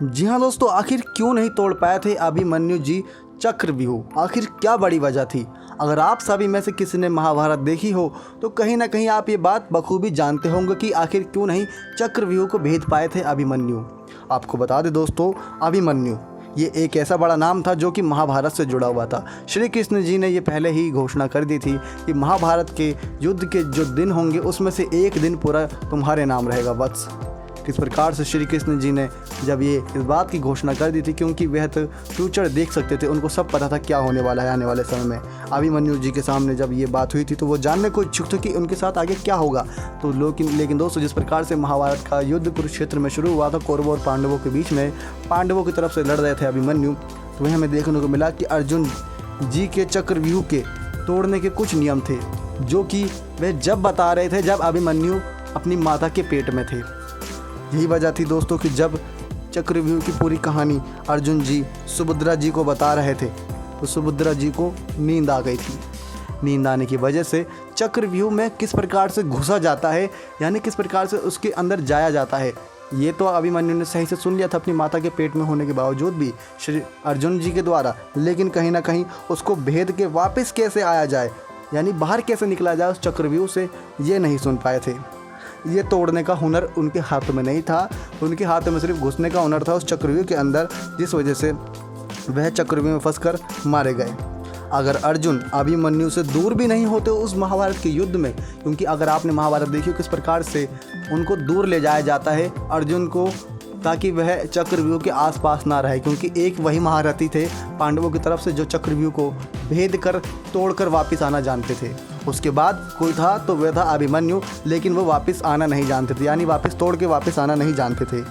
जी हाँ दोस्तों, आखिर क्यों नहीं तोड़ पाए थे अभिमन्यु जी चक्रव्यूह? आखिर क्या बड़ी वजह थी? अगर आप सभी में से किसी ने महाभारत देखी हो तो कहीं ना कहीं आप ये बात बखूबी जानते होंगे कि आखिर क्यों नहीं चक्रव्यूह को भेद पाए थे अभिमन्यु। आपको बता दें दोस्तों, अभिमन्यु ये एक ऐसा बड़ा नाम था जो कि महाभारत से जुड़ा हुआ था। श्री कृष्ण जी ने ये पहले ही घोषणा कर दी थी कि महाभारत के युद्ध के जो दिन होंगे उसमें से एक दिन पूरा तुम्हारे नाम रहेगा वत्स। किस प्रकार से श्री कृष्ण जी ने जब ये इस बात की घोषणा कर दी थी, क्योंकि वह तो फ्यूचर देख सकते थे, उनको सब पता था क्या होने वाला है आने वाले समय में। अभिमन्यु जी के सामने जब ये बात हुई थी तो वो जानने को इच्छुक थे कि उनके साथ आगे क्या होगा। तो लेकिन दोस्तों, जिस प्रकार से महाभारत का युद्ध कुरुक्षेत्र में शुरू हुआ था कौरवों और पांडवों के बीच में, पांडवों की तरफ से लड़ रहे थे अभिमन्यु, तो वह हमें देखने को मिला कि अर्जुन जी के चक्रव्यूह के तोड़ने के कुछ नियम थे जो कि वह जब बता रहे थे जब अभिमन्यु अपनी माता के पेट में थे। यही वजह थी दोस्तों कि जब चक्रव्यूह की पूरी कहानी अर्जुन जी सुभद्रा जी को बता रहे थे तो सुभद्रा जी को नींद आ गई थी। नींद आने की वजह से चक्रव्यूह में किस प्रकार से घुसा जाता है, यानी किस प्रकार से उसके अंदर जाया जाता है, ये तो अभिमन्यु ने सही से सुन लिया था अपनी माता के पेट में होने के बावजूद भी श्री अर्जुन जी के द्वारा, लेकिन कहीं ना कहीं उसको भेद के वापस कैसे आया जाए, यानी बाहर कैसे निकला जाए उस चक्रव्यूह से, ये नहीं सुन पाए थे। ये तोड़ने का हुनर उनके हाथ में नहीं था, उनके हाथ में सिर्फ घुसने का हुनर था उस चक्रव्यूह के अंदर, जिस वजह से वह चक्रव्यूह में फंसकर मारे गए। अगर अर्जुन अभिमन्यु से दूर भी नहीं होते उस महाभारत के युद्ध में, क्योंकि अगर आपने महाभारत देखी किस प्रकार से उनको दूर ले जाया जाता है अर्जुन को, ताकि वह चक्रव्यूह के आसपास ना रहे, क्योंकि एक वही महारथी थे पांडवों की तरफ से जो चक्रव्यूह को भेद कर तोड़कर वापस आना जानते थे। उसके बाद कोई था तो वह था अभिमन्यु, लेकिन वो वापस आना नहीं जानते थे, यानी वापस तोड़ के वापस आना नहीं जानते थे।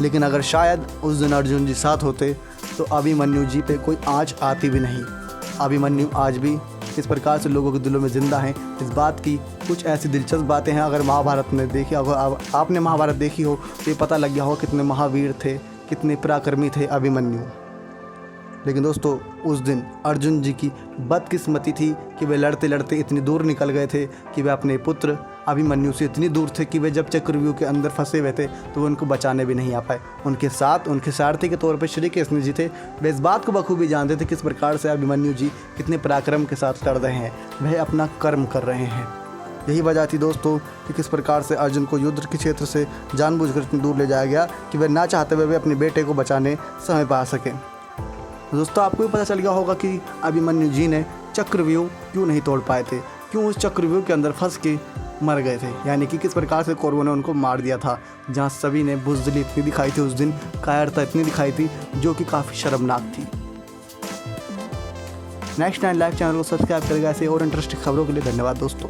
लेकिन अगर शायद उस दिन अर्जुन जी साथ होते तो अभिमन्यु जी पे कोई आँच आती भी नहीं। अभिमन्यु आज भी इस प्रकार से लोगों के दिलों में ज़िंदा हैं। इस बात की कुछ ऐसी दिलचस्प बातें हैं, अगर महाभारत में देखी, अगर आपने महाभारत देखी हो तो ये पता लग गया हो कितने महावीर थे, कितने पराक्रमी थे अभिमन्यु। लेकिन दोस्तों, उस दिन अर्जुन जी की बदकिस्मती थी कि वे लड़ते लड़ते इतनी दूर निकल गए थे कि वे अपने पुत्र अभिमन्यु से इतनी दूर थे कि वे जब चक्रव्यूह के अंदर फंसे हुए थे तो वे उनको बचाने भी नहीं आ पाए। उनके साथ उनके सारथी के तौर पर श्री कृष्ण जी थे। वे इस बात को बखूबी जानते थे किस प्रकार से अभिमन्यु जी कितने पराक्रम के साथ लड़ रहे हैं, वह अपना कर्म कर रहे हैं। यही वजह थी दोस्तों कि किस प्रकार से अर्जुन को युद्ध के क्षेत्र से जानबूझकर इतनी दूर ले जाया गया कि वे ना चाहते हुए वे अपने बेटे को बचाने समय पा सकें। दोस्तों, आपको भी पता चल गया होगा कि अभिमन्यु जी ने चक्रव्यूह क्यों नहीं तोड़ पाए थे, क्यों उस चक्रव्यूह के अंदर फंस के मर गए थे, यानी कि किस प्रकार से कौरवों ने उनको मार दिया था, जहाँ सभी ने बुज़दिली इतनी दिखाई थी उस दिन, कायरता इतनी दिखाई थी जो कि काफ़ी शर्मनाक थी। नेक्स्ट 9 लाइव चैनल को सब्सक्राइब करेगा ऐसे और इंटरेस्टिंग खबरों के लिए। धन्यवाद दोस्तों।